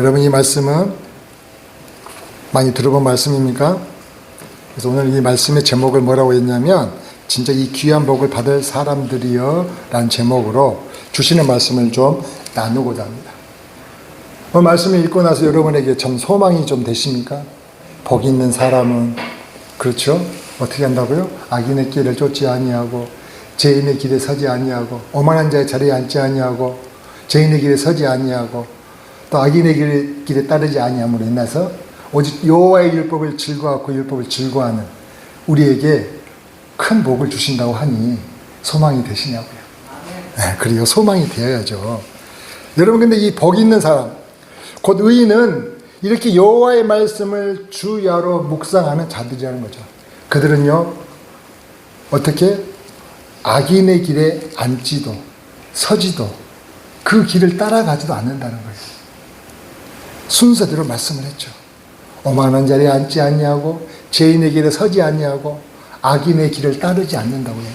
여러분, 이 말씀은 많이 들어본 말씀입니까? 그래서 오늘 이 말씀의 제목을 뭐라고 했냐면, 진짜 이 귀한 복을 받을 사람들이여 라는 제목으로 주시는 말씀을 좀 나누고자 합니다. 말씀을 읽고 나서 여러분에게 참 소망이 좀 되십니까? 복 있는 사람은, 그렇죠? 어떻게 한다고요? 악인의 길을 쫓지 아니하고, 죄인의 길에 서지 아니하고, 오만한 자의 자리에 앉지 아니하고, 죄인의 길에 서지 아니하고, 또 악인의 길에 따르지 아니함으로 인해서 오직 여호와의 율법을 즐거워하고 그 율법을 즐거워하는 우리에게 큰 복을 주신다고 하니 소망이 되시냐고요. 네, 그리고 소망이 되어야죠. 여러분, 근데 이 복 있는 사람, 곧 의인은 이렇게 여호와의 말씀을 주야로 묵상하는 자들이라는 거죠. 그들은요, 어떻게? 악인의 길에 앉지도 서지도 그 길을 따라가지도 않는다는 거예요. 순서대로 말씀을 했죠. 오만한 자리에 앉지 아니하고, 죄인의 길에 서지 아니하고, 악인의 길을 따르지 않는다고요.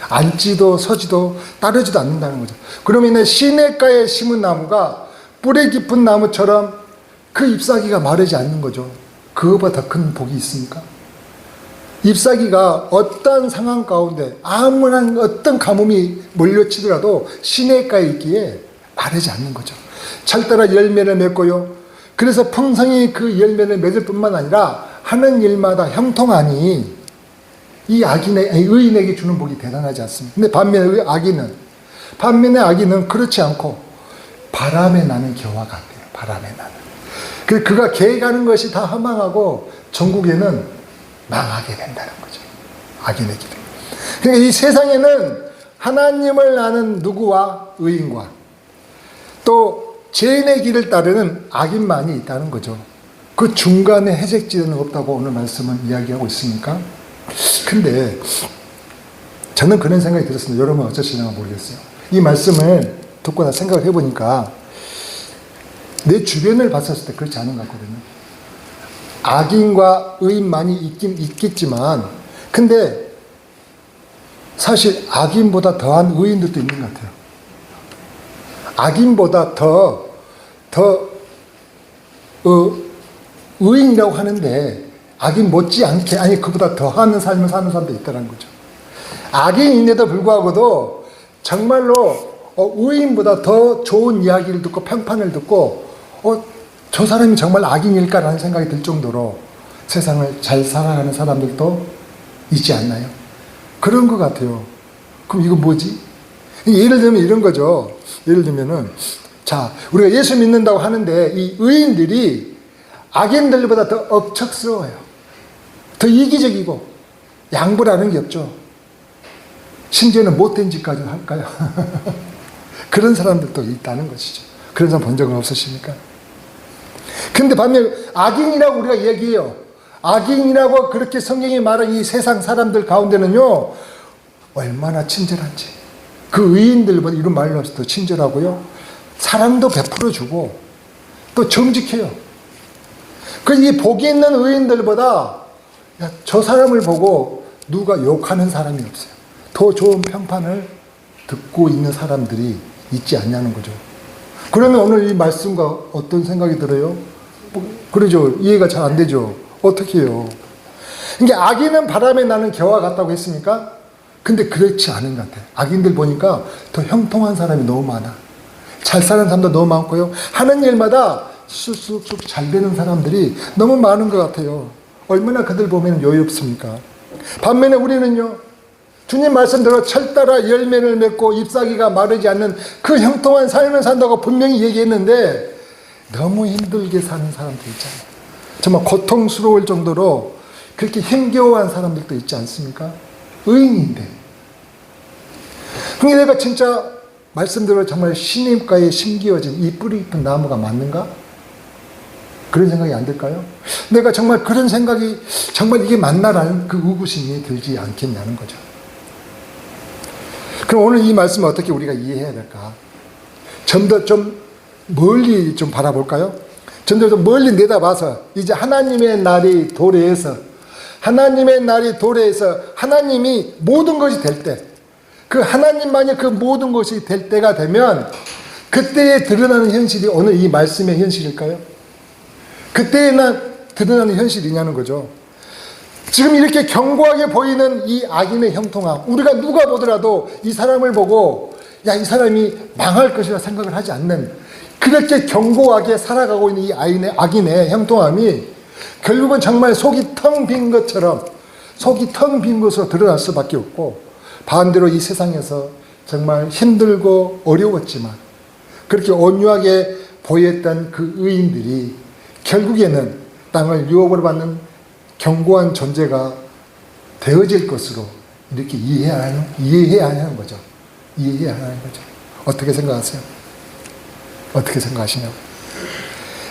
앉지도 서지도 따르지도 않는다는 거죠. 그러면 시냇가에 심은 나무가 뿌리 깊은 나무처럼 그 잎사귀가 마르지 않는 거죠. 그거보다 더 큰 복이 있습니까? 잎사귀가 어떤 상황 가운데 아무런 어떤 가뭄이 몰려치더라도 시냇가에 있기에 마르지 않는 거죠. 철따라 열매를 맺고요. 그래서 풍성히 그 열매를 맺을 뿐만 아니라 하는 일마다 형통하니 이 의인에게 주는 복이 대단하지 않습니까? 근데 반면에 악인은 그렇지 않고 바람에 나는 겨와 같아요. 바람에 나는. 그가 계획하는 것이 다 허망하고 전국에는 망하게 된다는 거죠. 악인의 길. 그러니까 이 세상에는 하나님을 아는 누구와 의인과 또 죄인의 길을 따르는 악인만이 있다는 거죠. 그 중간에 해색지대는 없다고 오늘 말씀은 이야기하고 있으니까. 근데 저는 그런 생각이 들었습니다. 여러분 어쩌시나 모르겠어요. 이 말씀을 듣고 나 생각을 해보니까 내 주변을 봤었을 때 그렇지 않은 것 같거든요. 악인과 의인만이 있긴 있겠지만, 근데 사실 악인보다 더한 의인들도 있는 것 같아요. 악인보다 의인이라고 하는데 악인 못지않게, 아니 그보다 더하는 삶을 사는 사람도 있다는 거죠. 악인인데도 불구하고도 정말로 의인보다 더 좋은 이야기를 듣고 평판을 듣고 저 사람이 정말 악인일까라는 생각이 들 정도로 세상을 잘 살아가는 사람들도 있지 않나요? 그런 것 같아요. 그럼 이거 뭐지? 예를 들면 이런 거죠. 예를 들면은, 자, 우리가 예수 믿는다고 하는데 이 의인들이 악인들보다 더 억척스러워요. 더 이기적이고 양보라는 게 없죠. 심지어는 못된 짓까지 할까요? 그런 사람들도 있다는 것이죠. 그런 사람 본 적은 없으십니까? 근데 반면 악인이라고 우리가 얘기해요. 악인이라고 그렇게 성경이 말한 이 세상 사람들 가운데는요, 얼마나 친절한지. 그 의인들보다 이런 말로 해서 더 친절하고요, 사랑도 베풀어주고 또 정직해요. 이 복이 있는 의인들보다 저 사람을 보고 누가 욕하는 사람이 없어요. 더 좋은 평판을 듣고 있는 사람들이 있지 않냐는 거죠. 그러면 오늘 이 말씀과 어떤 생각이 들어요? 그러죠. 이해가 잘 안 되죠. 어떻게 해요? 그러니까 악인은 바람에 나는 겨와 같다고 했습니까? 근데 그렇지 않은 것 같아요. 악인들 보니까 더 형통한 사람이 너무 많아. 잘 사는 사람도 너무 많고요. 하는 일마다 쑥쑥쑥 잘 되는 사람들이 너무 많은 것 같아요. 얼마나 그들 보면 여유롭습니까? 반면에 우리는요, 주님 말씀대로 철따라 열매를 맺고 잎사귀가 마르지 않는 그 형통한 삶을 산다고 분명히 얘기했는데 너무 힘들게 사는 사람들 있잖아요. 정말 고통스러울 정도로 그렇게 힘겨워한 사람들도 있지 않습니까? 의인인데. 그게 내가 진짜 말씀대로 정말 시냇가에 심기어진 이 뿌리 깊은 나무가 맞는가? 그런 생각이 안 들까요? 내가 정말 그런 생각이 정말 이게 맞나라는 그 의구심이 들지 않겠냐는 거죠. 그럼 오늘 이 말씀을 어떻게 우리가 이해해야 될까? 좀 더 멀리 좀 바라볼까요? 좀 더 멀리 내다봐서 이제 하나님의 날이 도래해서 하나님이 모든 것이 될 때, 그 하나님만이 그 모든 것이 될 때가 되면 그때에 드러나는 현실이 오늘 이 말씀의 현실일까요? 그때에나 드러나는 현실이냐는 거죠. 지금 이렇게 견고하게 보이는 이 악인의 형통함, 우리가 누가 보더라도 이 사람을 보고 야, 이 사람이 망할 것이라 생각을 하지 않는, 그렇게 견고하게 살아가고 있는 이 악인의 형통함이 결국은 정말 속이 텅 빈 것처럼, 속이 텅 빈 것으로 드러날 수밖에 없고, 반대로 이 세상에서 정말 힘들고 어려웠지만 그렇게 온유하게 보였던 그 의인들이 결국에는 땅을 유업으로 받는 견고한 존재가 되어질 것으로 이렇게 이해해야 하는 거죠. 이해해야 하는 거죠. 어떻게 생각하세요? 어떻게 생각하시냐고.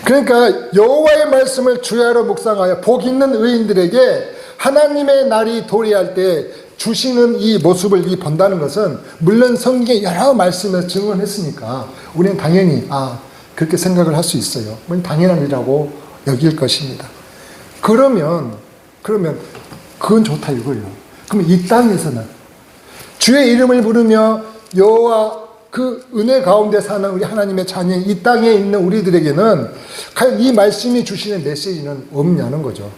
그러니까 여호와의 말씀을 주야로 묵상하여 복 있는 의인들에게 하나님의 날이 도래할 때 주시는 이 모습을 본다는 것은, 물론 성경에 여러 말씀에서 증언했으니까 우리는 당연히 그렇게 생각을 할 수 있어요. 당연한 일이라고 여길 것입니다. 그러면 그건 좋다 이거예요. 그럼 이 땅에서는 주의 이름을 부르며 여호와 그 은혜 가운데 사는 우리 하나님의 자녀인 이 땅에 있는 우리들에게는 과연 이 말씀이 주시는 메시지는 없냐는 거죠.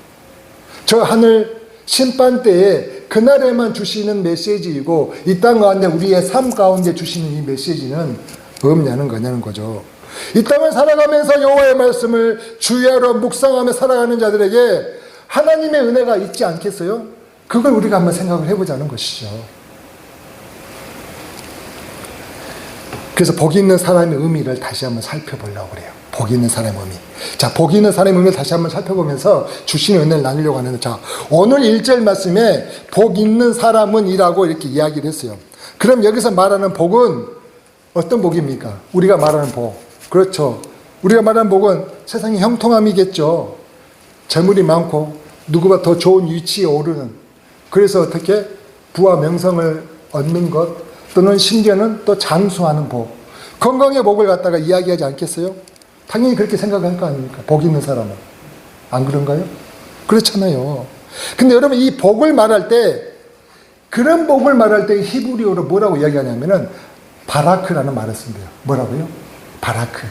저 하늘 심판 때에 그날에만 주시는 메시지이고 이 땅 가운데 우리의 삶 가운데 주시는 이 메시지는 없냐는 거냐는 거죠. 이 땅을 살아가면서 여호와의 말씀을 주야로 묵상하며 살아가는 자들에게 하나님의 은혜가 있지 않겠어요? 그걸 우리가 한번 생각을 해보자는 것이죠. 그래서 복 있는 사람의 의미를 다시 한번 살펴보려고 그래요. 복 있는 사람의 의미. 자, 복 있는 사람의 의미를 다시 한번 살펴보면서 주시는 은혜를 나누려고 하는데, 자, 오늘 1절 말씀에 복 있는 사람은 이라고 이렇게 이야기를 했어요. 그럼 여기서 말하는 복은 어떤 복입니까? 우리가 말하는 복. 그렇죠. 우리가 말하는 복은 세상의 형통함이겠죠. 재물이 많고 누구보다 더 좋은 위치에 오르는, 그래서 어떻게 부와 명성을 얻는 것, 또는 심지어는 또 장수하는 복, 건강의 복을 갖다가 이야기하지 않겠어요? 당연히 그렇게 생각할 거 아닙니까? 복 있는 사람은. 안 그런가요? 그렇잖아요. 근데 여러분, 이 복을 말할 때, 그런 복을 말할 때 히브리어로 뭐라고 이야기하냐면은 바라크라는 말을 쓴대요. 뭐라고요? 바라크.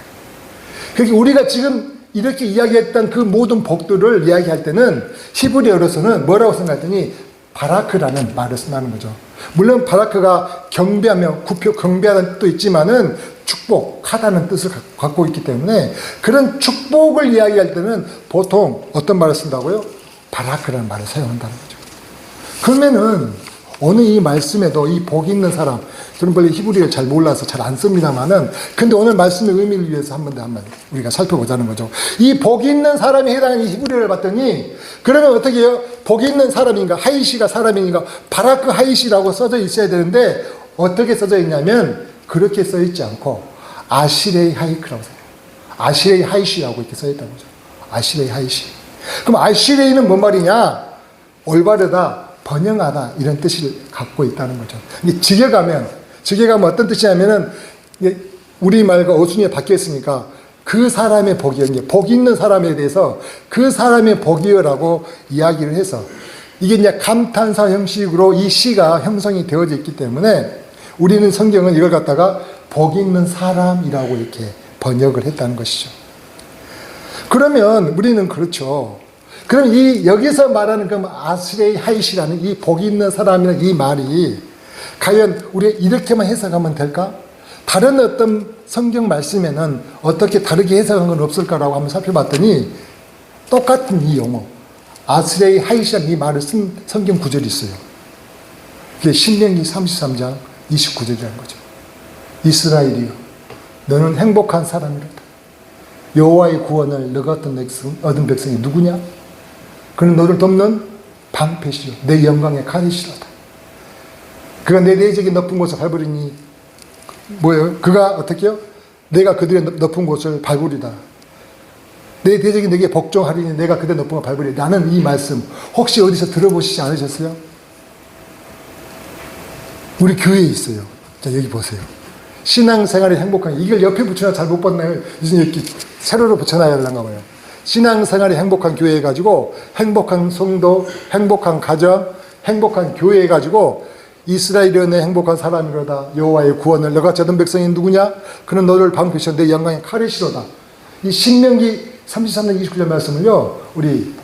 그러니까 우리가 지금 이렇게 이야기했던 그 모든 복들을 이야기할 때는 히브리어로서는 뭐라고 생각했더니 바라크라는 말을 쓴다는 거죠. 물론 바라크가 경배하며 경배하는 뜻도 있지만은 축복하다는 뜻을 갖고 있기 때문에 그런 축복을 이야기할 때는 보통 어떤 말을 쓴다고요? 바라크라는 말을 사용한다는 거죠. 그러면은 오늘 이 말씀에도 이 복 있는 사람, 저는 원래 히브리어를 잘 몰라서 잘 안 씁니다만은, 근데 오늘 말씀의 의미를 위해서 한번 우리가 살펴보자는 거죠. 이 복 있는 사람이 해당하는 히브리어를 봤더니, 그러면 어떻게 해요? 복 있는 사람인가, 하이시가 사람인가, 바라크 하이시라고 써져 있어야 되는데, 어떻게 써져 있냐면, 그렇게 써 있지 않고, 아시레이 하이크라고 써요. 아시레이 하이시라고 이렇게 써 있다는 거죠. 아시레이 하이시. 그럼 아시레이는 뭔 말이냐? 올바르다, 번영하다, 이런 뜻을 갖고 있다는 거죠. 직역하면 어떤 뜻이냐면은, 우리말과 어순이 바뀌어 있으니까 그 사람의 복이요, 복 있는 사람에 대해서 그 사람의 복이요라고 이야기를 해서, 이게 이제 감탄사 형식으로 이 시가 형성이 되어져 있기 때문에 우리는 성경은 이걸 갖다가 복 있는 사람이라고 이렇게 번역을 했다는 것이죠. 그러면 우리는 그렇죠. 그럼 여기서 말하는 그 아스레이 하이시라는 이 복 있는 사람이라는 이 말이 과연 우리가 이렇게만 해석하면 될까? 다른 어떤 성경 말씀에는 어떻게 다르게 해석한 건 없을까라고 한번 살펴봤더니 똑같은 이 용어, 아스레이 하이시라는 이 말을 쓴 성경 구절이 있어요. 그게 신명기 33장 29절이라는 거죠. 이스라엘이여, 너는 행복한 사람이로다. 여호와의 구원을 너가 얻은 백성이 누구냐? 그는 너를 돕는 방패시요 내 영광의 가리시로다. 그가 내 대적이 높은 곳을 밟으리니 뭐예요? 그가 어떻게 해요? 내가 그들의 높은 곳을 밟으리다. 내 대적이 내게 복종하리니 내가 그들의 높은 곳을 밟으리다. 나는 이 말씀 혹시 어디서 들어보시지 않으셨어요? 우리 교회에 있어요. 자, 여기 보세요. 신앙생활이 행복한, 이걸 옆에 붙여놔 잘 못 봤나요? 이렇게 세로로 붙여놔야 하려나 봐요. 신앙생활이 행복한 교회 해가지고 행복한 성도, 행복한 가정, 행복한 교회 해가지고 이스라엘이여 내 행복한 사람이로다. 여호와의 구원을 너가 찾은 백성이 누구냐? 그는 너를 방패시어 내 영광의 칼이시로다. 이 신명기 33년 29절 말씀을요, 우리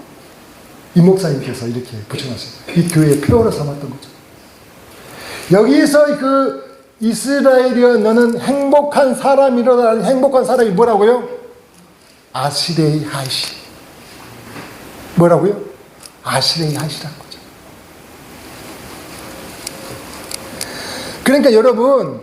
이 목사님께서 이렇게 붙여놨어요. 이 교회의 표어로 삼았던 거죠. 여기서 그 이스라엘이여 너는 행복한 사람이로다. 행복한 사람이 뭐라고요? 아시레이 하이시. 뭐라고요? 아시레이 하이시라는 거죠. 그러니까 여러분,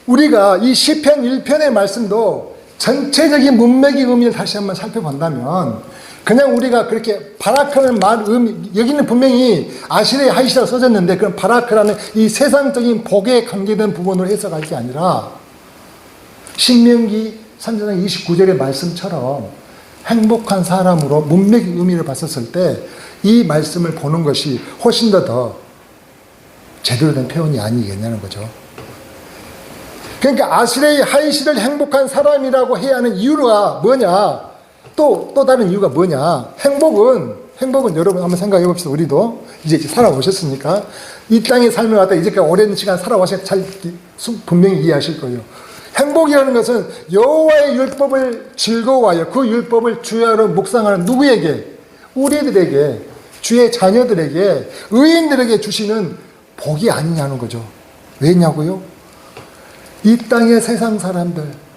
우리가 이 시편 1편의 말씀도 전체적인 문맥의 의미를 다시 한번 살펴본다면, 그냥 우리가 그렇게 바라크라는 말 의미, 여기는 분명히 아시레이 하이시라고 써졌는데, 그런 바라크라는 이 세상적인 복에 관계된 부분으로 해석할 게 아니라, 신명기 3장 29절의 말씀처럼 행복한 사람으로 문맥의 의미를 봤었을 때, 이 말씀을 보는 것이 훨씬 더 제대로 된 표현이 아니겠냐는 거죠. 그러니까 아시레이 하이시를 행복한 사람이라고 해야 하는 이유가 뭐냐? 또 다른 이유가 뭐냐? 행복은 여러분 한번 생각해 봅시다. 우리도 이제 살아오셨으니까, 이 땅에 삶을 갖다 이제까지 오랜 시간 살아오시니까 잘 분명히 이해하실 거예요. 행복이라는 것은 여호와의 율법을 즐거워하여 그 율법을 주야로 묵상하는 누구에게? 우리들에게, 주의 자녀들에게, 의인들에게 주시는 복이 아니냐는 거죠. 왜냐고요? 이 땅의 세상 사람들,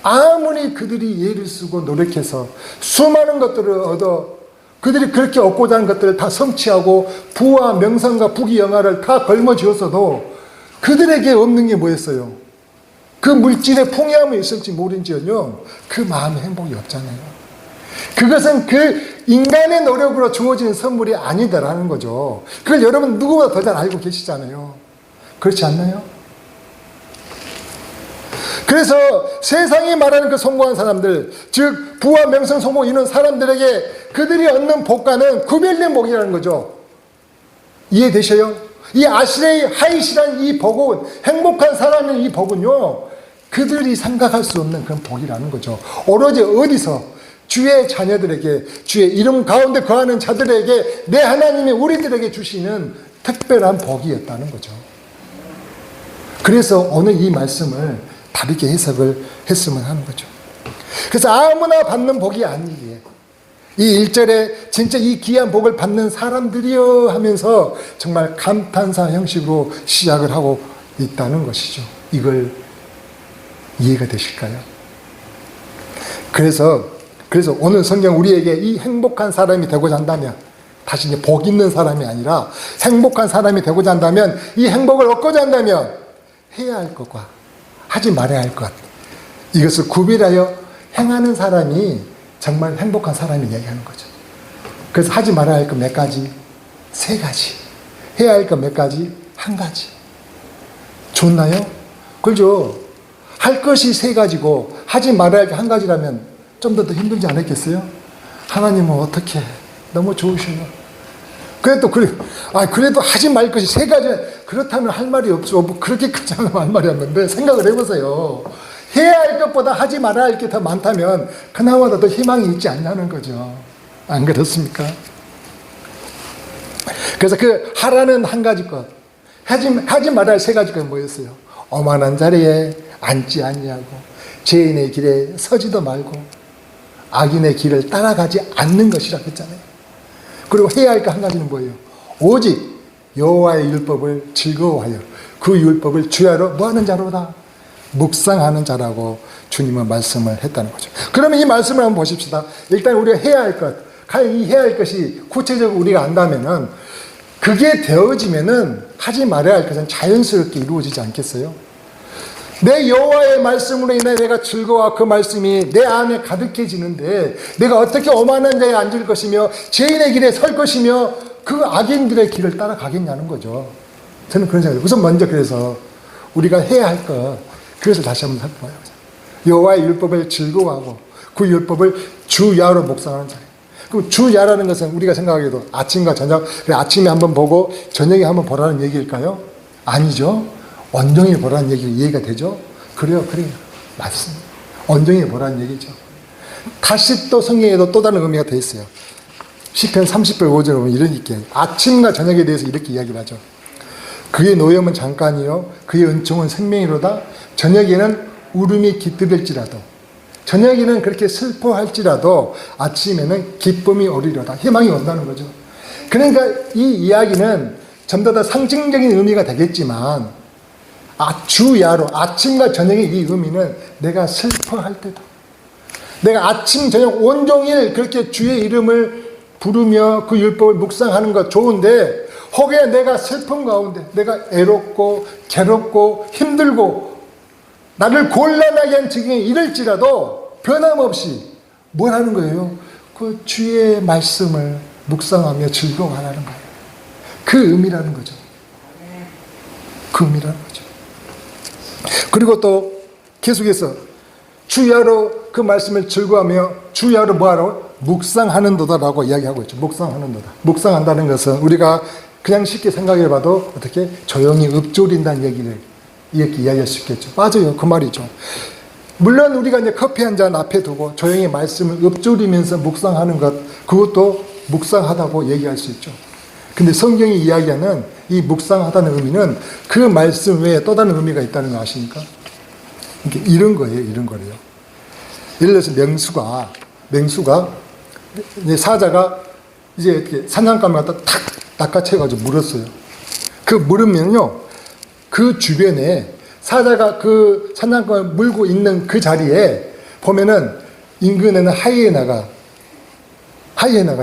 아무리 그들이 예를 쓰고 노력해서 수많은 것들을 얻어, 그들이 그렇게 얻고자 하는 것들을 다 성취하고 부와 명성과 부귀영화를 다 걸머쥐었어도 그들에게 없는 게 뭐였어요? 그 물질의 풍요함이 있을지 모른지언요, 그 마음의 행복이 없잖아요. 그것은 그 인간의 노력으로 주어지는 선물이 아니다라는 거죠. 그걸 여러분 누구보다 더 잘 알고 계시잖아요. 그렇지 않나요? 그래서 세상이 말하는 그 성공한 사람들, 즉 부와 명성 성공 이런 사람들에게 그들이 얻는 복과는 구별된 복이라는 거죠. 이해되셔요? 이 아시레이 하이시라는 이 복은, 행복한 사람의 이 복은요, 그들이 생각할 수 없는 그런 복이라는 거죠. 오로지 어디서? 주의 자녀들에게, 주의 이름 가운데 거하는 자들에게, 내 하나님이 우리들에게 주시는 특별한 복이었다는 거죠. 그래서 오늘 이 말씀을 다르게 해석을 했으면 하는 거죠. 그래서 아무나 받는 복이 아니기에, 이 1절에 진짜 이 귀한 복을 받는 사람들이여 하면서 정말 감탄사 형식으로 시작을 하고 있다는 것이죠. 이걸 이해가 되실까요? 그래서 오늘 성경 우리에게 이 행복한 사람이 되고자 한다면, 다시 이제 복 있는 사람이 아니라 행복한 사람이 되고자 한다면, 이 행복을 얻고자 한다면 해야 할 것과 하지 말아야 할 것, 이것을 구별하여 행하는 사람이 정말 행복한 사람이 이야기하는 거죠. 그래서 하지 말아야 할 것 몇 가지? 3가지. 해야 할 것 몇 가지? 1가지. 좋나요? 그죠? 할 것이 3가지고 하지 말아야 할 게 1가지라면 좀 더 힘들지 않았겠어요? 하나님은 어떻게 너무 좋으셔요. 그래도 하지 말 것이 3가지. 그렇다면 할 말이 없죠. 뭐 그렇게까지 하면 할 말이 없는데, 생각을 해보세요. 해야 할 것보다 하지 말아야 할 게 더 많다면 그나마 더 희망이 있지 않냐는 거죠. 안 그렇습니까? 그래서 그 하라는 1가지 것, 하지 말아야 할 3가지 것 뭐였어요? 오만한 자리에 앉지 아니하고, 죄인의 길에 서지도 말고, 악인의 길을 따라가지 않는 것이라고 했잖아요. 그리고 해야 할 것 1가지는 뭐예요? 오직 여호와의 율법을 즐거워하여 그 율법을 주야로 뭐하는 자로다? 묵상하는 자라고 주님은 말씀을 했다는 거죠. 그러면 이 말씀을 한번 보십시다. 일단 우리가 해야 할 것, 이 해야 할 것이 구체적으로 우리가 안다면은, 그게 되어지면은 하지 말아야 할 것은 자연스럽게 이루어지지 않겠어요? 내 여호와의 말씀으로 인해 내가 즐거워 그 말씀이 내 안에 가득해지는데, 내가 어떻게 오만한 자에 앉을 것이며 죄인의 길에 설 것이며 그 악인들의 길을 따라가겠냐는 거죠. 저는 그런 생각이에요. 우선 먼저 그래서 우리가 해야 할 것, 그것을 다시 한번 살펴봐요. 여호와의 율법을 즐거워하고 그 율법을 주야로 묵상하는 자예요. 그럼 주야라는 것은 우리가 생각하기에도 아침과 저녁, 아침에 한번 보고 저녁에 한번 보라는 얘기일까요? 아니죠. 온종일 보라는 얘기가 이해가 되죠? 그래요. 맞습니다. 온종일 보라는 얘기죠. 다시 또 성경에도 또 다른 의미가 더 있어요. 시편 30편 5절에 보면 이런 게 아침과 저녁에 대해서 이렇게 이야기를 하죠. 그의 노염은 잠깐이요 그의 은총은 생명이로다. 저녁에는 울음이 깃들일지라도, 저녁에는 그렇게 슬퍼할지라도 아침에는 기쁨이 오리로다. 희망이 온다는 거죠. 그러니까 이 이야기는 전부 다 상징적인 의미가 되겠지만 주야로 아침과 저녁의 이 의미는 내가 슬퍼할 때도, 내가 아침 저녁 온종일 그렇게 주의 이름을 부르며 그 율법을 묵상하는 것 좋은데, 혹여 내가 슬픔 가운데 내가 애롭고 괴롭고 힘들고 나를 곤란하게 한 지경에 이를지라도 변함없이 뭘 하는 거예요? 그 주의 말씀을 묵상하며 즐거워하라는 거예요. 그 의미라는 거죠. 그 의미라는 거죠. 그리고 또 계속해서 주야로 그 말씀을 즐거워하며 주야로 뭐하러? 묵상하는도다라고 이야기하고 있죠. 묵상하는도다. 묵상한다는 것은 우리가 그냥 쉽게 생각해봐도 어떻게 조용히 읊조린다는 얘기를 이렇게 이야기할 수 있겠죠. 맞아요. 그 말이죠. 물론 우리가 이제 커피 한 잔 앞에 두고 조용히 말씀을 읊조리면서 묵상하는 것, 그것도 묵상하다고 얘기할 수 있죠. 근데 성경이 이야기하는 이 묵상하다는 의미는 그 말씀 외에 또 다른 의미가 있다는 거 아십니까? 이런 거예요. 이런 거래요. 예를 들어서 맹수가 이제 사자가 이제 이렇게 사냥감을 갖다 탁 낚아채가지고 물었어요. 그 물으면요, 그 주변에 사자가 그 사냥감을 물고 있는 그 자리에 보면은 인근에는 하이에나가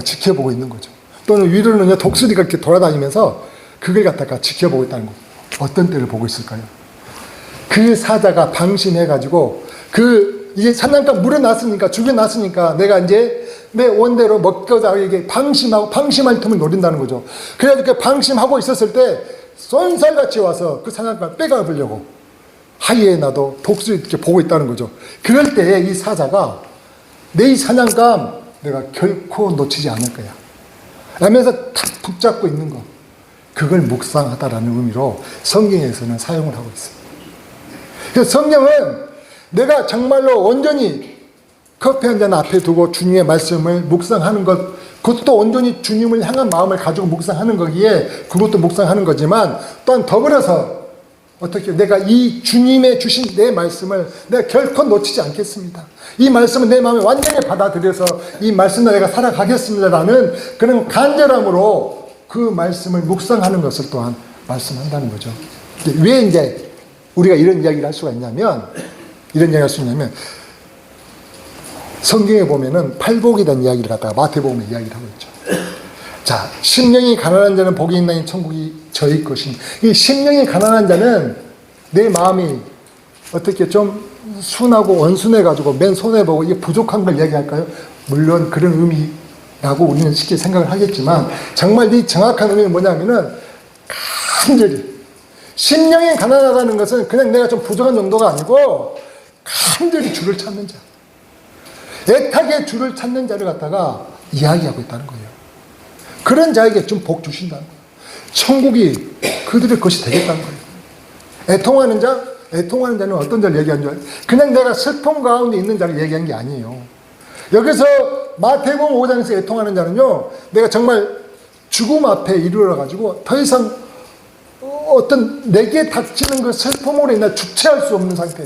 지켜보고 있는 거죠. 또는 위로는 독수리가 이렇게 돌아다니면서 그걸 갖다가 지켜보고 있다는 거. 어떤 때를 보고 있을까요? 그 사자가 방심해가지고 이게 사냥감 물어놨으니까, 죽여놨으니까 내가 이제 내 원대로 먹고자 이게 방심할 틈을 노린다는 거죠. 그래서 방심하고 있었을 때 쏜살같이 와서 그 사냥감을 빼가보려고 하이에나도 독수리 이렇게 보고 있다는 거죠. 그럴 때 이 사자가 내 이 사냥감 내가 결코 놓치지 않을 거야 라면서 탁 붙잡고 있는 거, 그걸 묵상하다라는 의미로 성경에서는 사용을 하고 있습니다. 그래서 성경은 내가 정말로 온전히 커피 한 잔 앞에 두고 주님의 말씀을 묵상하는 것, 그것도 온전히 주님을 향한 마음을 가지고 묵상하는 거기에 그것도 묵상하는 거지만, 또한 더불어서 어떻게 내가 이 주님의 주신 내 말씀을 내가 결코 놓치지 않겠습니다. 이 말씀을 내 마음에 완전히 받아들여서 이 말씀으로 내가 살아가겠습니다라는 그런 간절함으로 그 말씀을 묵상하는 것을 또한 말씀한다는 거죠. 왜 이제 우리가 이런 이야기를 할 수가 있냐면, 성경에 보면은 팔복이라는 이야기를 갖다가 마태복음에 이야기를 하고 있죠. 자, 심령이 가난한 자는 복이 있나니 천국이 저희 것이니. 이 심령이 가난한 자는 내 마음이 어떻게 좀 순하고 온순해가지고 맨 손해보고 이게 부족한 걸 이야기할까요? 물론 그런 의미라고 우리는 쉽게 생각을 하겠지만, 정말 이 정확한 의미는 뭐냐면은 간절히 심령이 가난하다는 것은 그냥 내가 좀 부족한 정도가 아니고 간절히 주를 찾는 자, 애타게 주를 찾는 자를 갖다가 이야기하고 있다는 거예요. 그런 자에게 좀 복 주신다는 거예요. 천국이 그들의 것이 되겠다는 거예요. 애통하는 자는 어떤 자를 얘기하는 줄 알아요? 그냥 내가 슬픔 가운데 있는 자를 얘기한 게 아니에요. 여기서 마태복음 5장에서 애통하는 자는요, 내가 정말 죽음 앞에 이르러가지고 더 이상 어떤 내게 닥치는 그 슬픔으로 인해 주체할 수 없는 상태,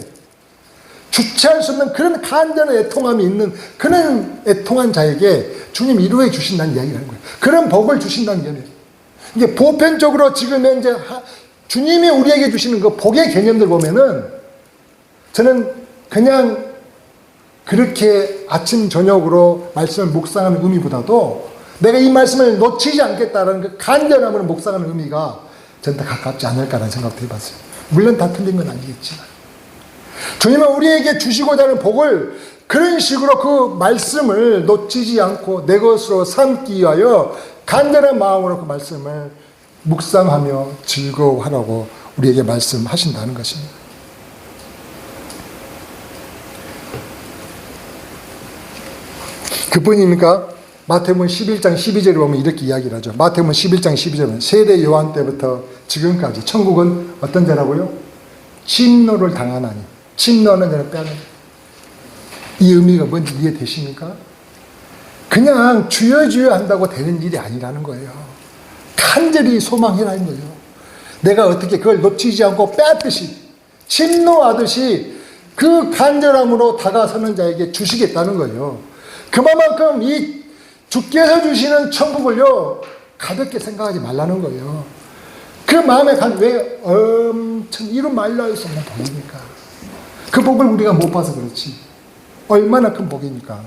주체할 수 없는 그런 간절한 애통함이 있는 그런 애통한 자에게 주님 위로해 주신다는 이야기를 하는 거예요. 그런 복을 주신다는 개념이에요. 이게 보편적으로 지금 현재 주님이 우리에게 주시는 그 복의 개념들 보면은 저는 그냥 그렇게 아침 저녁으로 말씀을 묵상하는 의미보다도 내가 이 말씀을 놓치지 않겠다라는 그 간절함으로 묵상하는 의미가 저는 더 가깝지 않을까라는 생각도 해봤어요. 물론 다 틀린 건 아니겠지만 주님은 우리에게 주시고자 하는 복을 그런 식으로 그 말씀을 놓치지 않고 내 것으로 삼기 위하여 간절한 마음으로 그 말씀을 묵상하며 즐거워하라고 우리에게 말씀하신다는 것입니다. 그뿐입니까? 마태복음 11장 12절에 보면 이렇게 이야기를 하죠. 마태복음 11장 12절은 세례 요한 때부터 지금까지 천국은 어떤 자라고요? 침노를 당하나니. 침노는 자를 빼앗는. 이 의미가 뭔지 이해되십니까? 그냥 주여 주여 한다고 되는 일이 아니라는 거예요. 간절히 소망해라는 거예요. 내가 어떻게 그걸 놓치지 않고 빼앗듯이 침노하듯이 그 간절함으로 다가서는 자에게 주시겠다는 거예요. 그만큼 이 주께서 주시는 천국을요 가볍게 생각하지 말라는 거예요. 그 마음에 왜 엄청 이런 말라할 수 없는 복입니까? 그 복을 우리가 못 봐서 그렇지 얼마나 큰 복이니까.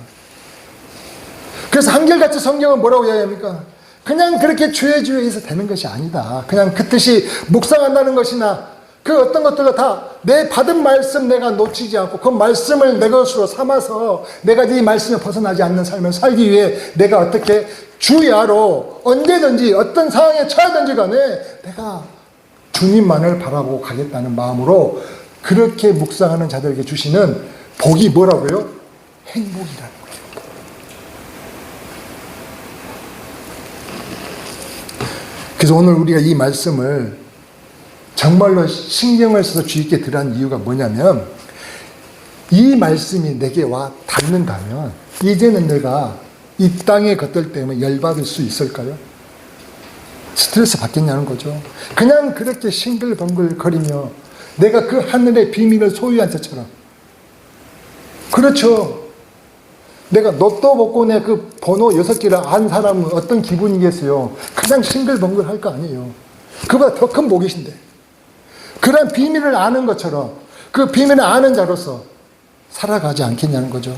그래서 한결같이 성경은 뭐라고 이야기합니까? 그냥 그렇게 주의 해서 되는 것이 아니다. 그냥 그 뜻이 묵상한다는 것이나 그 어떤 것들도 다 내 받은 말씀 내가 놓치지 않고 그 말씀을 내 것으로 삼아서 내가 이 말씀에 벗어나지 않는 삶을 살기 위해 내가 어떻게 주야로 언제든지 어떤 상황에 처하든지 간에 내가 주님만을 바라보고 가겠다는 마음으로 그렇게 묵상하는 자들에게 주시는 복이 뭐라고요? 행복이라는 거예요. 그래서 오늘 우리가 이 말씀을 정말로 신경을 써서 주의 있게 들으라는 이유가 뭐냐면 이 말씀이 내게 와 닿는다면 이제는 내가 이 땅의 것들 때문에 열받을 수 있을까요? 스트레스 받겠냐는 거죠. 그냥 그렇게 싱글벙글 거리며 내가 그 하늘의 비밀을 소유한 자처럼. 그렇죠. 내가 로또 복권의 그 번호 6개를 안 사람은 어떤 기분이겠어요? 그냥 싱글벙글 할 거 아니에요. 그보다 더 큰 복이신데. 그런 비밀을 아는 것처럼 그 비밀을 아는 자로서 살아가지 않겠냐는 거죠.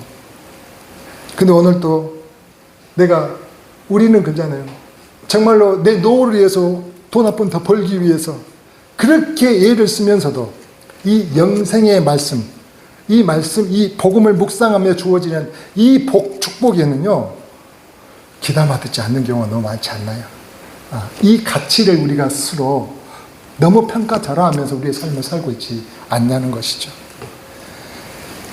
근데 오늘 또 우리는 그러잖아요. 정말로 내 노후를 위해서 돈 한 푼 더 벌기 위해서 그렇게 애를 쓰면서도 이 영생의 말씀, 이 복음을 묵상하며 주어지는 이 축복에는요, 귀담아 듣지 않는 경우가 너무 많지 않나요? 이 가치를 우리가 스스로 너무 평가절하하면서 우리의 삶을 살고 있지 않냐는 것이죠.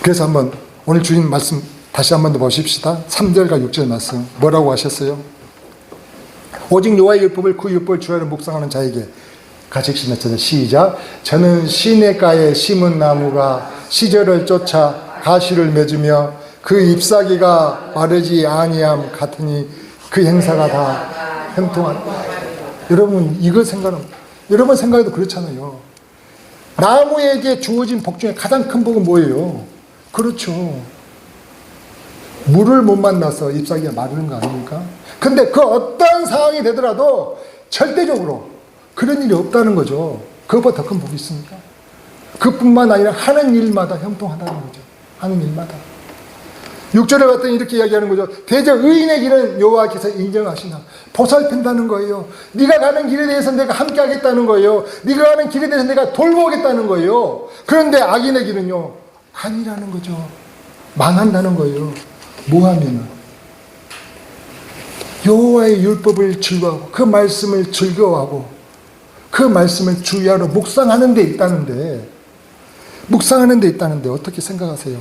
그래서 한번 오늘 주님 말씀 다시 한번 더 보십시다. 3절과 6절 말씀 뭐라고 하셨어요? 오직 여호와의 율법을 그 율법을 주야로 묵상하는 자에게 같이 읽습니다. 시작. 저는 시냇가에 심은 나무가 시절을 쫓아 가시를 맺으며 그 잎사귀가 마르지 아니함 같으니 그 행사가 다 형통하다. 여러분 이거 여러분 생각해도 그렇잖아요. 나무에게 주어진 복 중에 가장 큰 복은 뭐예요? 그렇죠. 물을 못 만나서 잎사귀가 마르는 거 아닙니까? 근데 그 어떤 상황이 되더라도 절대적으로 그런 일이 없다는 거죠. 그것보다 더 큰 복이 있습니까? 그뿐만 아니라 하는 일마다 형통하다는 거죠. 하는 일마다. 6절에 봤더니 이렇게 이야기하는 거죠. 대저 의인의 길은 여호와께서 인정하시나. 보살핀다는 거예요. 네가 가는 길에 대해서 내가 함께 하겠다는 거예요. 네가 가는 길에 대해서 내가 돌보겠다는 거예요. 그런데 악인의 길은요, 아니라는 거죠. 망한다는 거예요. 뭐 하면은? 여호와의 율법을 즐거워하고 그 말씀을 즐거워하고 그 말씀을 주야로 묵상하는 데 있다는데 어떻게 생각하세요?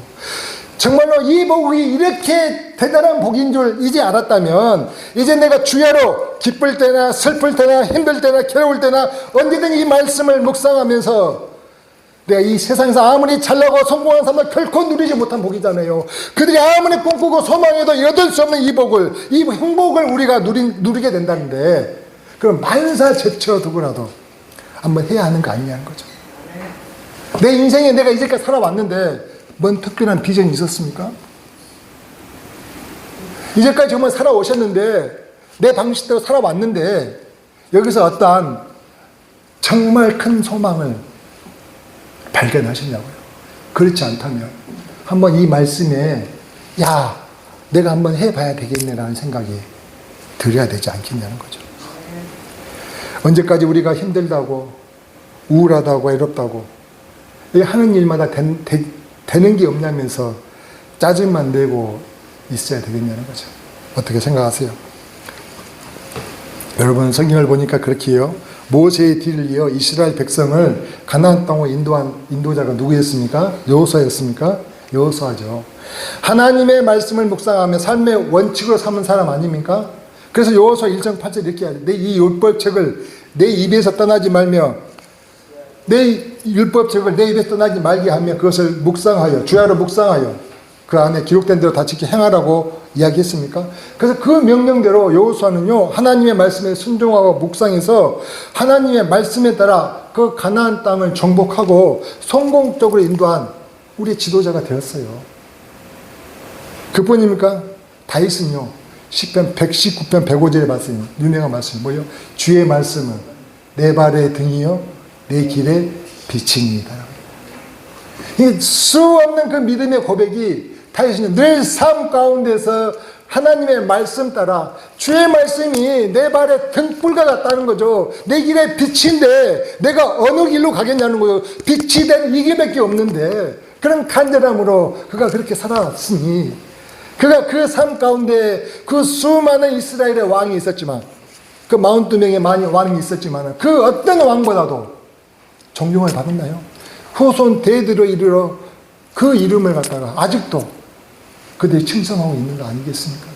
정말로 이 복이 이렇게 대단한 복인 줄 이제 알았다면 이제 내가 주야로 기쁠 때나 슬플 때나 힘들 때나 괴로울 때나 언제든 이 말씀을 묵상하면서 내가 이 세상에서 아무리 잘나고 성공한 사람은 결코 누리지 못한 복이잖아요. 그들이 아무리 꿈꾸고 소망해도 얻을 수 없는 이 복을, 이 행복을 우리가 누리게 된다는데 그럼 만사 제쳐두고라도 한번 해야 하는 거 아니냐는 거죠. 내 인생에 내가 이제까지 살아왔는데 뭔 특별한 비전이 있었습니까? 이제까지 정말 살아오셨는데 내 방식대로 살아왔는데 여기서 어떠한 정말 큰 소망을 발견하시냐고요. 그렇지 않다면 한번 이 말씀에 내가 한번 해봐야 되겠네라는 생각이 들어야 되지 않겠냐는 거죠. 언제까지 우리가 힘들다고 우울하다고 외롭다고 하는 일마다 되는 게 없냐면서 짜증만 내고 있어야 되겠냐는 거죠. 어떻게 생각하세요? 여러분 성경을 보니까 그렇게 해요. 모세의 뒤를 이어 이스라엘 백성을 가나안 땅으로 인도한 인도자가 누구였습니까? 여호수아였습니까? 여호수아죠. 하나님의 말씀을 묵상하며 삶의 원칙으로 삼은 사람 아닙니까? 그래서 여호수아 1.8절 이렇게 하죠. 내 이 율법책을 내 입에서 떠나지 말며 내 율법책을 내 입에서 떠나지 말게 하며 그것을 묵상하여 주야로 묵상하여 그 안에 기록된 대로 다 지켜 행하라고 이야기했습니까? 그래서 그 명령대로 여호수아는요, 하나님의 말씀에 순종하고 묵상해서 하나님의 말씀에 따라 그 가나안 땅을 정복하고 성공적으로 인도한 우리의 지도자가 되었어요. 그뿐입니까? 다윗은요, 시편 119편 105절의 말씀, 유명한 말씀이 뭐예요? 주의 말씀은 내 발의 등이요 내 길의 빛입니다. 이 수없는 그 믿음의 고백이 다윗은 늘 삶 가운데서 하나님의 말씀 따라 주의 말씀이 내 발의 등불과 같다는 거죠. 내 길의 빛인데 내가 어느 길로 가겠냐는 거예요. 빛이 된 이 길밖에 없는데, 그런 간절함으로 그가 그렇게 살아왔으니, 그가 그 삶 가운데 그 수많은 이스라엘의 왕이 있었지만, 그 42명의 왕이 있었지만 그 어떤 왕보다도 존경을 받았나요? 후손 대대로 이르러 그 이름을 갖다가 아직도 그들이 칭송하고 있는 거 아니겠습니까?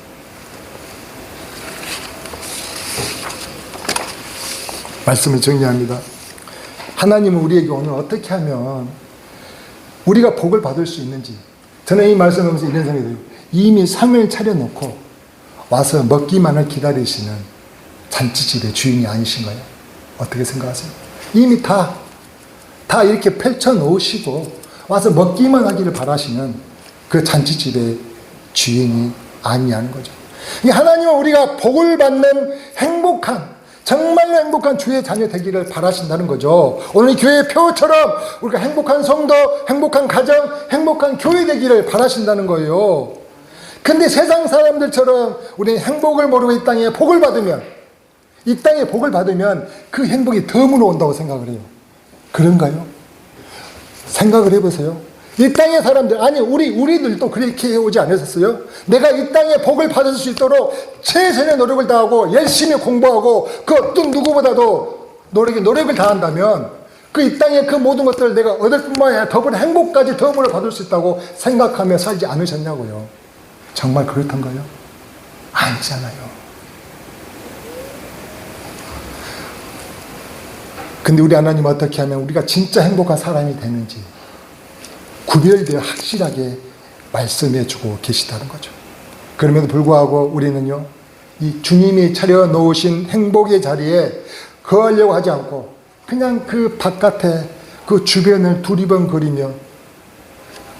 말씀을 정리합니다. 하나님은 우리에게 오늘 어떻게 하면 우리가 복을 받을 수 있는지, 저는 이 말씀을 하면서 이런 생각이 들어요. 이미 상을 차려놓고 와서 먹기만을 기다리시는 잔치집의 주인이 아니신가요? 어떻게 생각하세요? 이미 다 이렇게 펼쳐놓으시고 와서 먹기만 하기를 바라시는 그 잔치집의 주인이 아니냐는 거죠. 하나님은 우리가 복을 받는 행복한, 정말로 행복한 주의 자녀 되기를 바라신다는 거죠. 오늘 교회의 표처럼 우리가 행복한 성도, 행복한 가정, 행복한 교회 되기를 바라신다는 거예요. 근데 세상 사람들처럼 우리는 행복을 모르고 이 땅에 복을 받으면, 이 땅에 복을 받으면 그 행복이 덤으로 온다고 생각을 해요. 그런가요? 생각을 해보세요. 이 땅의 사람들, 아니 우리들도 그렇게 해오지 않으셨어요? 내가 이 땅에 복을 받을 수 있도록 최선의 노력을 다하고 열심히 공부하고 그 어떤 누구보다도 노력을 다한다면 그 이 땅의 그 모든 것들을 내가 얻을 뿐만 아니라 더불어 행복까지 더불어 받을 수 있다고 생각하며 살지 않으셨냐고요. 정말 그렇던가요? 아니잖아요. 근데 우리 하나님 어떻게 하면 우리가 진짜 행복한 사람이 되는지 구별되어 확실하게 말씀해 주고 계시다는 거죠. 그럼에도 불구하고 우리는요, 이 주님이 차려 놓으신 행복의 자리에 거하려고 하지 않고 그냥 그 바깥에 그 주변을 두리번거리며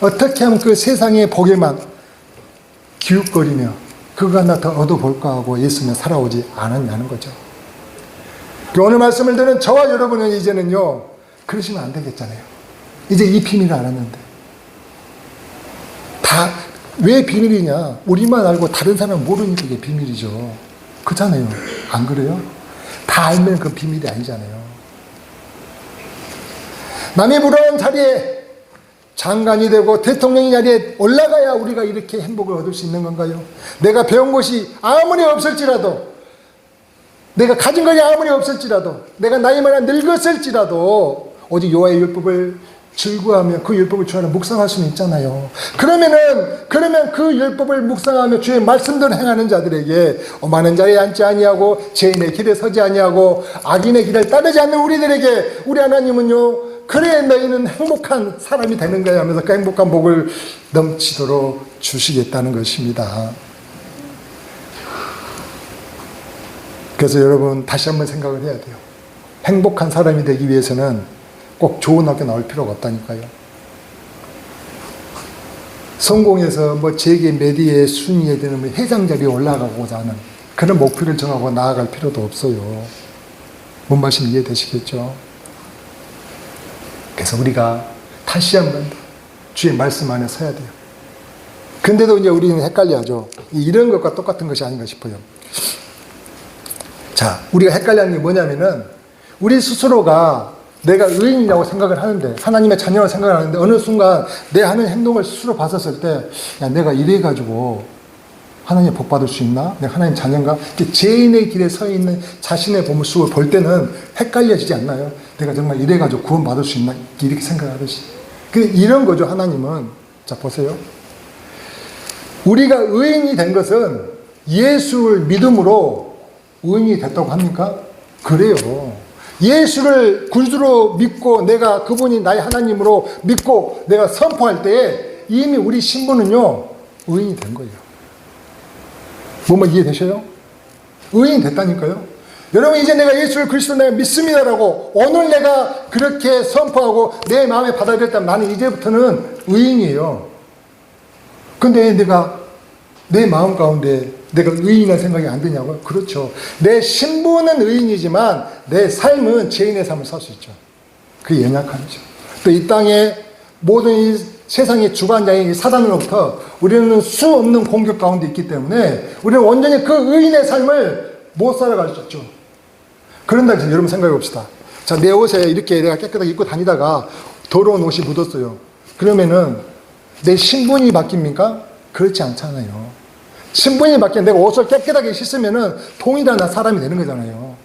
어떻게 하면 그 세상의 복에만 기웃거리며 그거 하나 더 얻어볼까 하고 예수는 살아오지 않았냐는 거죠. 오늘 말씀을 듣는 저와 여러분은 이제는요, 그러시면 안 되겠잖아요. 이제 이 비밀을 알았는데. 다 왜 비밀이냐? 우리만 알고 다른 사람은 모르니까 이게 비밀이죠. 그렇잖아요. 안 그래요? 다 알면 그 비밀이 아니잖아요. 남이 부러운 자리에 장관이 되고 대통령의 자리에 올라가야 우리가 이렇게 행복을 얻을 수 있는 건가요? 내가 배운 것이 아무리 없을지라도, 내가 가진 것이 아무리 없을지라도, 내가 나이 많아 늙었을지라도 오직 여호와의 율법을 즐거워하며 그 율법을 주하나 묵상할 수는 있잖아요. 그러면 그 율법을 묵상하며 주의 말씀대로 행하는 자들에게 오만한 자리에 앉지 아니하고 죄인의 길에 서지 아니하고 악인의 길을 따르지 않는 우리들에게 우리 하나님은요, 그래 너희는 행복한 사람이 되는 거야 하면서 그 행복한 복을 넘치도록 주시겠다는 것입니다. 그래서 여러분 다시 한번 생각을 해야 돼요. 행복한 사람이 되기 위해서는 꼭 좋은 학교 나올 필요가 없다니까요. 성공해서 뭐 재계 메디의 순위에 드는 회장 자리에 올라가고자 하는 그런 목표를 정하고 나아갈 필요도 없어요. 뭔 말씀 이해되시겠죠? 그래서 우리가 다시 한번 주의 말씀 안에 서야 돼요. 근데도 이제 우리는 헷갈려하죠. 이런 것과 똑같은 것이 아닌가 싶어요. 자, 우리가 헷갈려하는 게 뭐냐면은 우리 스스로가 내가 의인이라고 생각을 하는데, 하나님의 자녀라고 생각을 하는데 어느 순간 내 하는 행동을 스스로 봤었을 때, 야, 내가 이래가지고 하나님 복 받을 수 있나? 내가 하나님 자녀인가? 죄인의 길에 서 있는 자신의 모습을 볼 때는 헷갈려지지 않나요? 내가 정말 이래가지고 구원 받을 수 있나? 이렇게 생각하듯이. 이런 거죠, 하나님은. 자, 보세요. 우리가 의인이 된 것은 예수를 믿음으로 의인이 됐다고 합니까? 그래요. 예수를 구주로 믿고 내가 그분이 나의 하나님으로 믿고 내가 선포할 때에 이미 우리 신분은요, 의인이 된 거예요. 이해되셔요? 의인이 됐다니까요. 여러분, 이제 내가 예수를 그리스도 내가 믿습니다라고 오늘 내가 그렇게 선포하고 내 마음에 받아들였다면 나는 이제부터는 의인이에요. 근데 내가 내 마음 가운데 내가 의인이라는 생각이 안 드냐고요? 그렇죠. 내 신분은 의인이지만 내 삶은 죄인의 삶을 살 수 있죠. 그게 연약함이죠. 또 이 땅에 모든 이 세상의 주관자인 사단으로부터 우리는 수 없는 공격 가운데 있기 때문에 우리는 완전히 그 의인의 삶을 못 살아갈 수 있죠. 그런다 해서 여러분 생각해 봅시다. 자, 내 옷에 이렇게 내가 깨끗하게 입고 다니다가 더러운 옷이 묻었어요. 그러면은 내 신분이 바뀝니까? 그렇지 않잖아요. 신분이 바뀌면 내가 옷을 깨끗하게 씻으면은 동일한 사람이 되는 거잖아요.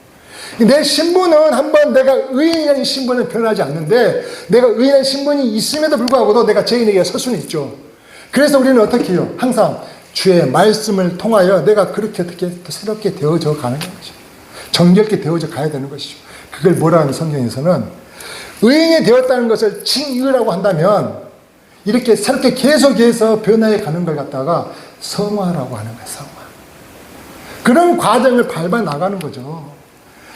내 신분은 한번 내가 의인이라는 신분은 변하지 않는데 내가 의인의 신분이 있음에도 불구하고도 내가 죄인에게 설 수는 있죠. 그래서 우리는 어떻게 해요? 항상 주의 말씀을 통하여 내가 그렇게 어떻게 새롭게 되어져 가는 거죠. 정결케 되어져 가야 되는 것이죠. 그걸 뭐라 하면 성경에서는 의인이 되었다는 것을 칭의라고 한다면 이렇게 새롭게 계속해서 변화해 가는 걸 갖다가 성화라고 하는 거예요. 성화. 그런 과정을 밟아 나가는 거죠.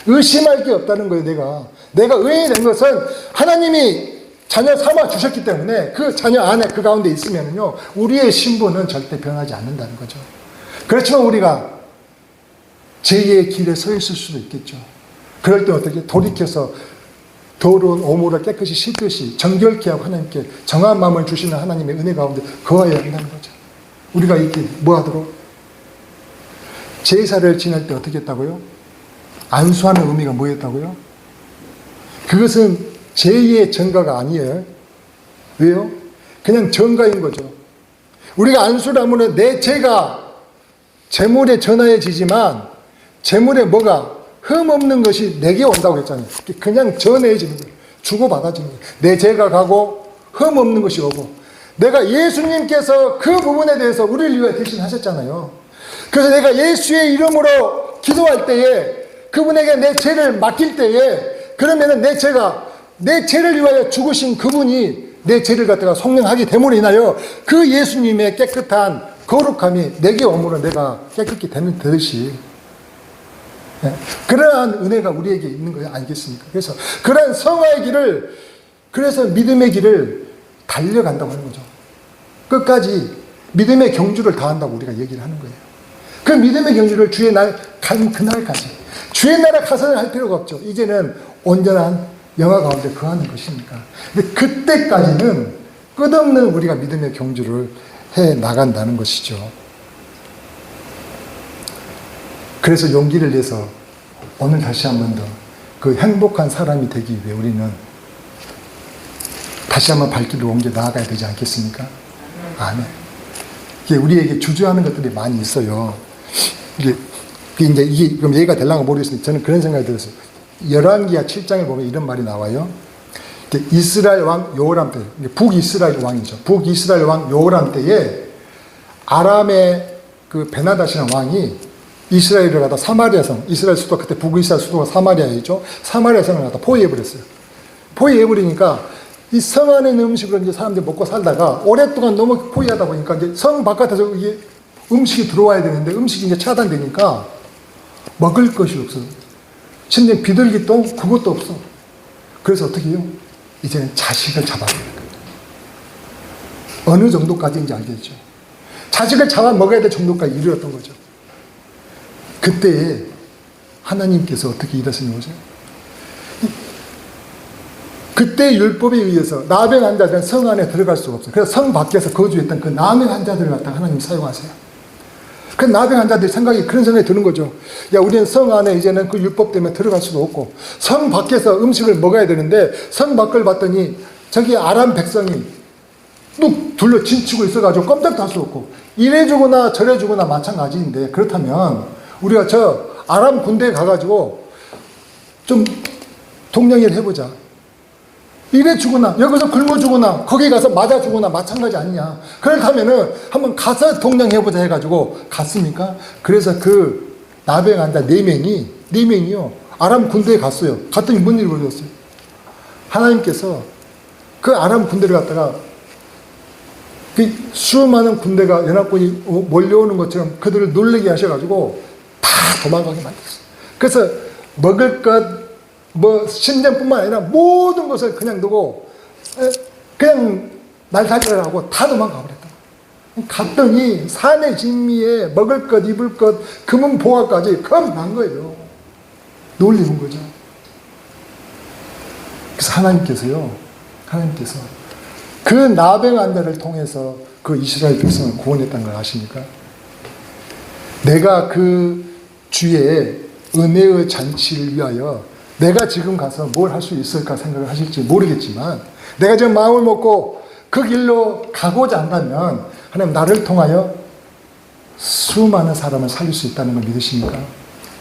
의심할 게 없다는 거예요. 내가 의인이 된 것은 하나님이 자녀 삼아 주셨기 때문에 그 자녀 안에 그 가운데 있으면요 우리의 신분은 절대 변하지 않는다는 거죠. 그렇지만 우리가 죄의 길에 서 있을 수도 있겠죠. 그럴 때 어떻게 돌이켜서 더러운 오물을 깨끗이 씻듯이 정결케 하고 하나님께 정한 마음을 주시는 하나님의 은혜 가운데 거해야 한다는 거죠. 우리가 이렇게 뭐하도록 제사를 지낼 때 어떻게 했다고요? 안수하는 의미가 뭐였다고요? 그것은 죄의 전가가 아니에요. 왜요? 그냥 전가인 거죠. 우리가 안수를 하면 내 죄가 재물에 전하여지지만 재물에 뭐가 흠없는 것이 내게 온다고 했잖아요. 그냥 전해지는 거예요. 주고받아지는 거예요. 내 죄가 가고 흠없는 것이 오고 내가 예수님께서 그 부분에 대해서 우리를 위해 대신하셨잖아요. 그래서 내가 예수의 이름으로 기도할 때에 그분에게 내 죄를 맡길 때에 그러면은 내 죄를 위하여 죽으신 그분이 내 죄를 갖다가 속량하게 됨으로 인하여 그 예수님의 깨끗한 거룩함이 내게 오므로 내가 깨끗게 되는 듯이 그러한 은혜가 우리에게 있는 거예요. 알겠습니까? 그래서 그러한 성화의 길을 그래서 믿음의 길을 달려간다고 하는 거죠. 끝까지 믿음의 경주를 다한다고 우리가 얘기를 하는 거예요. 그 믿음의 경주를 주의 날 간 그날까지 주의 나라 가서는 할 필요가 없죠. 이제는 온전한 영화 가운데 거하는 것이니까. 근데 그때까지는 끝없는 우리가 믿음의 경주를 해 나간다는 것이죠. 그래서 용기를 내서 오늘 다시 한 번 더 그 행복한 사람이 되기 위해 우리는 다시 한번 발길을 옮겨 나아가야 되지 않겠습니까? 아멘. 이게 우리에게 주저하는 것들이 많이 있어요. 이게 그럼 얘기가 될랑가 모르겠는데 저는 그런 생각이 들었어요. 열왕기하 7장에 보면 이런 말이 나와요. 이스라엘 왕 여호람 때, 북이스라엘 왕이죠. 북이스라엘 왕 여호람 때에 아람의 그 베나다시라는 왕이 이스라엘을 갖다 사마리아성, 이스라엘 수도 그때 북이스라엘 수도가 사마리아이죠. 사마리아성을 갖다 포위해버렸어요. 포위해버리니까 이 성 안에 있는 음식을 이제 사람들이 먹고 살다가 오랫동안 너무 포위하다 보니까 이제 성 바깥에서 이게 음식이 들어와야 되는데 음식이 이제 차단되니까 먹을 것이 없어. 심지어 비둘기도 그것도 없어. 그래서 어떻게 해요? 이제는 자식을 잡아야 되는 거예요. 어느 정도까지인지 알겠죠? 자식을 잡아 먹어야 될 정도까지 이르렀던 거죠. 그때 하나님께서 어떻게 일하시는 거죠? 그때 율법에 의해서 나병 환자들은 성 안에 들어갈 수가 없어요. 그래서 성 밖에서 거주했던 그 나병 환자들을 갖다가 하나님 사용하세요. 그 나병 환자들이 그런 생각이 드는 거죠. 야, 우리는 성 안에 이제는 그 율법 때문에 들어갈 수도 없고 성 밖에서 음식을 먹어야 되는데 성 밖을 봤더니 저기 아람 백성이 뚝 둘러 진치고 있어가지고 꼼짝도 할 수 없고 이래 주거나 저래 주거나 마찬가지인데 그렇다면 우리가 저 아람 군대에 가가지고 좀 동령회를 해보자. 이래 주거나 여기서 굶어 주거나 거기 가서 맞아 주거나 마찬가지 아니냐. 그렇다면은 한번 가서 동령해보자 해가지고 갔습니까? 그래서 그 나병 환자 4명이요 아람 군대에 갔어요. 갔더니 뭔 일이 벌어졌어요? 하나님께서 그 아람 군대를 갖다가 그 수많은 군대가 연합군이 몰려오는 것처럼 그들을 놀라게 하셔가지고 다 도망가게 만들었어요. 그래서 먹을 것, 신전뿐만 아니라 모든 것을 그냥 두고 그냥 날살이를 하고 다 도망가 버렸다. 갔더니 산의 진미에 먹을 것, 입을 것, 금은 보화까지 겁난 거예요. 놀리는 거죠. 그래서 하나님께서 그 나병안대를 통해서 그 이스라엘 백성을 구원했다는 걸 아십니까? 내가 그 주의 은혜의 잔치를 위하여 내가 지금 가서 뭘 할 수 있을까 생각을 하실지 모르겠지만, 내가 지금 마음을 먹고 그 길로 가고자 한다면 하나님 나를 통하여 수많은 사람을 살릴 수 있다는 걸 믿으십니까?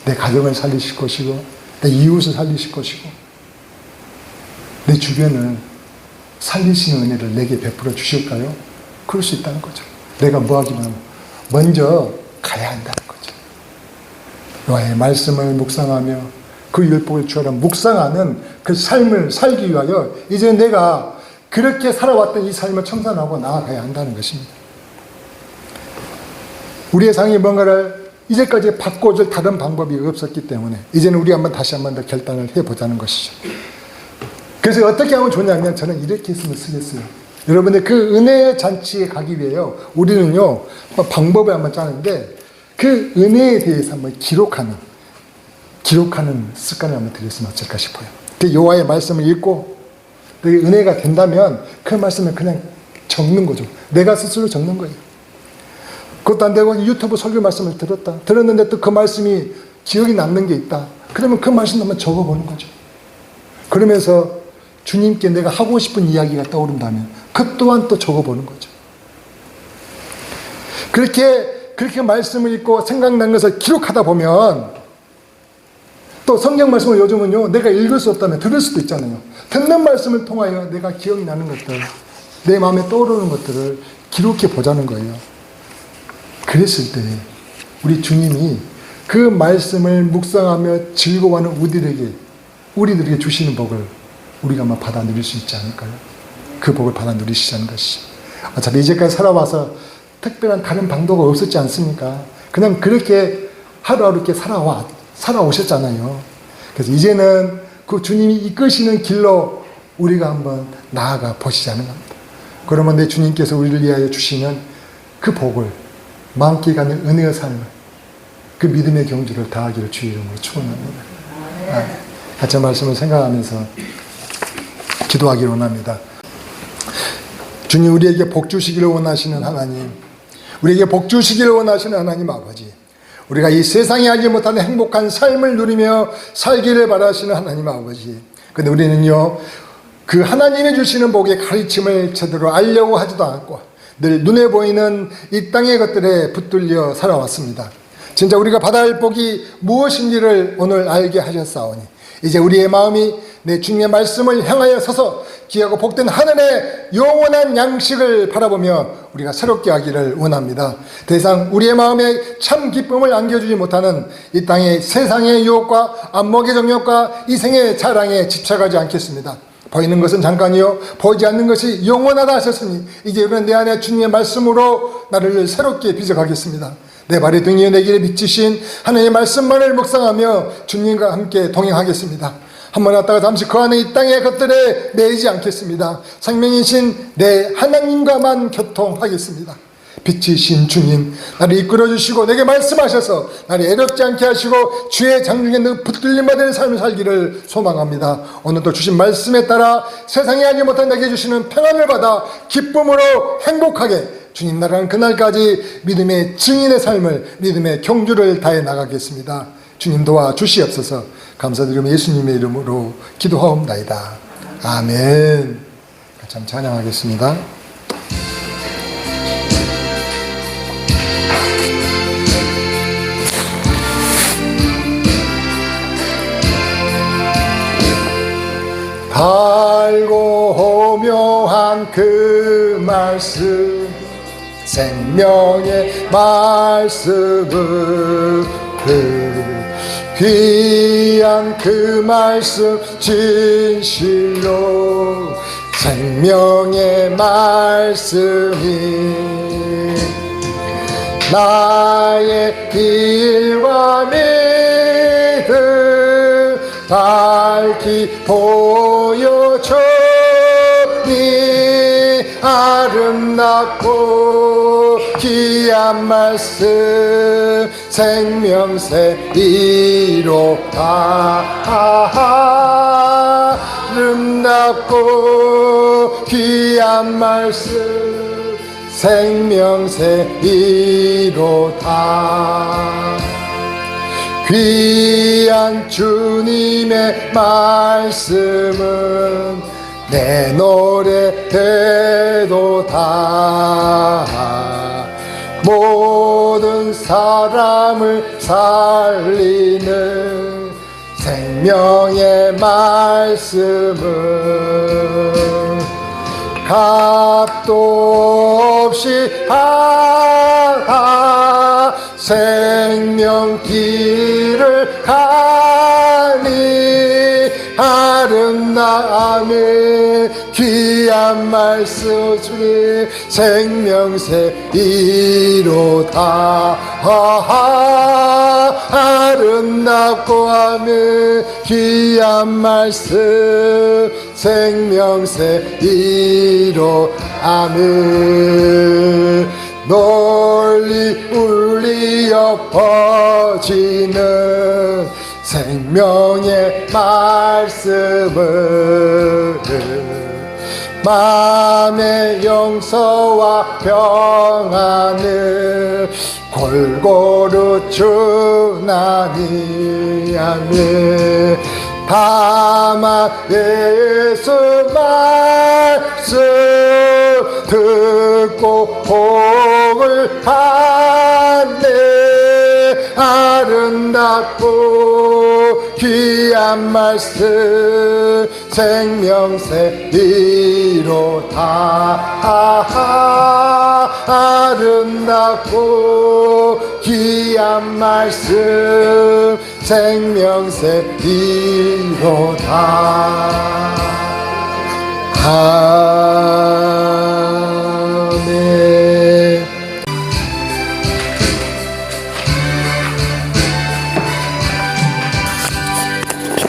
내 가정을 살리실 것이고, 내 이웃을 살리실 것이고, 내 주변을 살리시는 은혜를 내게 베풀어 주실까요? 그럴 수 있다는 거죠. 내가 뭐 하기만 하면 먼저 가야 한다는 거죠. 여호와의 말씀을 묵상하며 그 율법을 주어라 묵상하는 그 삶을 살기 위하여 이제 내가 그렇게 살아왔던 이 삶을 청산하고 나아가야 한다는 것입니다. 우리의 삶이 뭔가를 이제까지 바꿔줄 다른 방법이 없었기 때문에 이제는 우리 다시 한번 더 결단을 해보자는 것이죠. 그래서 어떻게 하면 좋냐면 저는 이렇게 했으면 쓰겠어요. 여러분들 그 은혜의 잔치에 가기 위해요, 우리는요 방법을 한번 짜는데 그 은혜에 대해서 한번 기록하는 습관을 한번 들였으면 어떨까 싶어요. 그 여호와의 말씀을 읽고 그 은혜가 된다면 그 말씀을 그냥 적는 거죠. 내가 스스로 적는 거예요. 그것도 안 되고 유튜브 설교 말씀을 들었는데 또 그 말씀이 기억이 남는 게 있다. 그러면 그 말씀 한번 적어보는 거죠. 그러면서 주님께 내가 하고 싶은 이야기가 떠오른다면 그 또한 또 적어보는 거죠. 그렇게 말씀을 읽고 생각난 것을 기록하다 보면 또 성경 말씀을 요즘은요 내가 읽을 수 없다면 들을 수도 있잖아요. 듣는 말씀을 통하여 내가 기억이 나는 것들, 내 마음에 떠오르는 것들을 기록해 보자는 거예요. 그랬을 때 우리 주님이 그 말씀을 묵상하며 즐거워하는 우리들에게 주시는 복을 우리가 아마 받아 누릴 수 있지 않을까요? 그 복을 받아 누리시자는 것이. 어차피 이제까지 살아와서 특별한 다른 방도가 없었지 않습니까? 그냥 그렇게 하루하루 이렇게 살아오셨잖아요. 그래서 이제는 그 주님이 이끄시는 길로 우리가 한번 나아가 보시자는 겁니다. 그러면 내 주님께서 우리를 위하여 주시는 그 복을, 만끽하는 은혜의 삶을, 그 믿음의 경주를 다하기를 주의 이름으로 축원합니다. 같이 말씀을 생각하면서 기도하기를 원합니다. 주님, 우리에게 복 주시기를 원하시는 하나님, 우리에게 복 주시기를 원하시는 하나님 아버지, 우리가 이 세상에 알지 못하는 행복한 삶을 누리며 살기를 바라시는 하나님 아버지, 근데 우리는요 그 하나님이 주시는 복의 가르침을 제대로 알려고 하지도 않고 늘 눈에 보이는 이 땅의 것들에 붙들려 살아왔습니다. 진짜 우리가 받아야 할 복이 무엇인지를 오늘 알게 하셨사오니 이제 우리의 마음이 내 주님의 말씀을 향하여 서서 귀하고 복된 하늘의 영원한 양식을 바라보며 우리가 새롭게 하기를 원합니다. 더 이상 우리의 마음에 참 기쁨을 안겨주지 못하는 이 땅의 세상의 유혹과 안목의 정욕과 이생의 자랑에 집착하지 않겠습니다. 보이는 것은 잠깐이요 보이지 않는 것이 영원하다 하셨으니 이제 우리는 내 안에 주님의 말씀으로 나를 새롭게 빚어가겠습니다. 내 발의 등 위에 내 길에 비치신 하나님의 말씀만을 묵상하며 주님과 함께 동행하겠습니다. 한번 왔다가 잠시 그 안에 이 땅의 것들에 매이지 않겠습니다. 생명이신 내 하나님과만 교통하겠습니다. 빛이신 주님, 나를 이끌어주시고 내게 말씀하셔서 나를 애롭지 않게 하시고 주의 장중에 늘 붙들림받은 삶을 살기를 소망합니다. 오늘도 주신 말씀에 따라 세상에 알지 못한 내게 주시는 평안을 받아 기쁨으로 행복하게 주님 나라는 그날까지 믿음의 증인의 삶을, 믿음의 경주를 다해 나가겠습니다. 주님 도와주시옵소서. 감사드리며 예수님의 이름으로 기도하옵나이다. 아멘. 같이 한번 찬양하겠습니다. 달고 묘한 그 말씀, 생명의 말씀을 귀한 그 말씀 진실로 생명의 말씀이 나의 길과 믿음 밝히 보여주니 아름답고 귀한 말씀 생명새 이로다 아름답고 귀한 말씀 생명새 이로다 귀한 주님의 말씀은 내 노래 되도다 모든 사람을 살리는 생명의 말씀은 값도 없이 받아 생명 길을 가니 아름다움의 귀한 말씀 주님 생명새 이로다 아름답고 하며 귀한 말씀 생명새 이로 아멘 널리 울리어 퍼지는 생명의 말씀을 마음의 용서와 평안을 골고루 주나니 아멘 다만 예수 말씀 듣고 복을 받네 아름답고 귀한 말씀 생명새 이로다 아름답고 귀한 말씀 생명새 이로다 아멘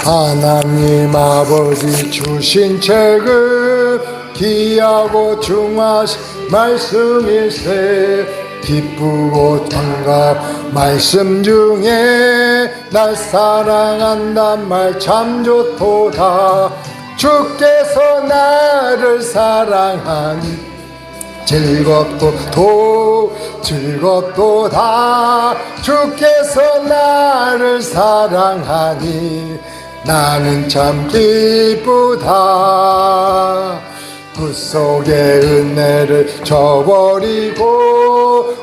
하나님 아버지 주신 책은 귀하고 중하신 말씀일세 기쁘고 반가운 말씀 중에 날 사랑한단 말 참 좋도다 주께서 나를 사랑하니 즐겁도다 주께서 나를 사랑하니 나는 참 기쁘다 그 속에 은혜를 저버리고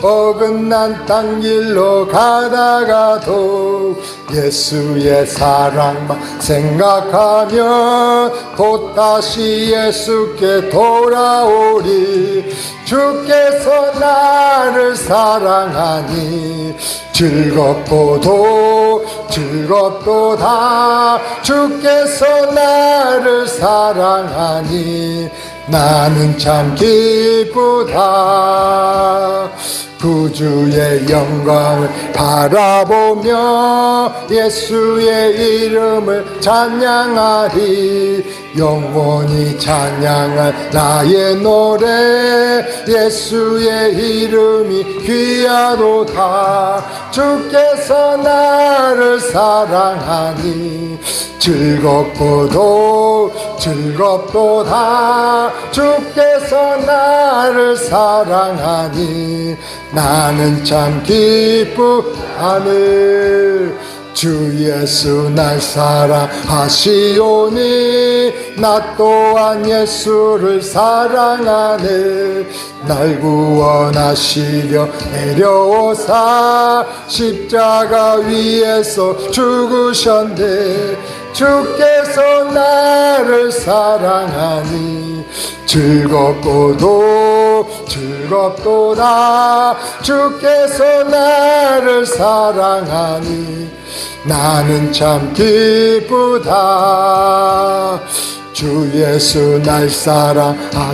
어긋난 딴 길로 가다가도 예수의 사랑만 생각하면 또다시 예수께 돌아오리 주께서 나를 사랑하니 즐겁도다 주께서 나를 사랑하니 나는 참 기쁘다 구주의 영광을 바라보며 예수의 이름을 찬양하리 영원히 찬양할 나의 노래 예수의 이름이 귀하도다 주께서 나를 사랑하니 즐겁도다 주께서 나를 사랑하니 나는 참 기쁘하네 주 예수 날 사랑하시오니 나 또한 예수를 사랑하네 날 구원하시려 내려오사 십자가 위에서 죽으셨네 주께서 나를 사랑하니 즐겁도다 주께서 나를 사랑하니 나는 참 기쁘다 주 예수 날 사랑하시오니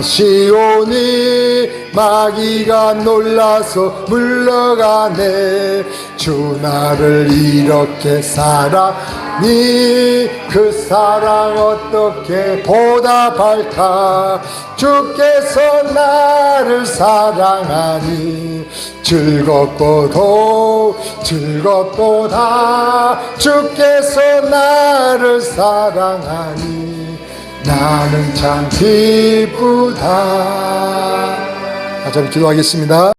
마귀가 놀라서 물러가네. 주 나를 이렇게 사랑니 그 사랑 어떻게 보답할까. 주께서 나를 사랑하니 즐겁도다 주께서 나를 사랑하니 나는 참 기쁘다. 자, 기도하겠습니다.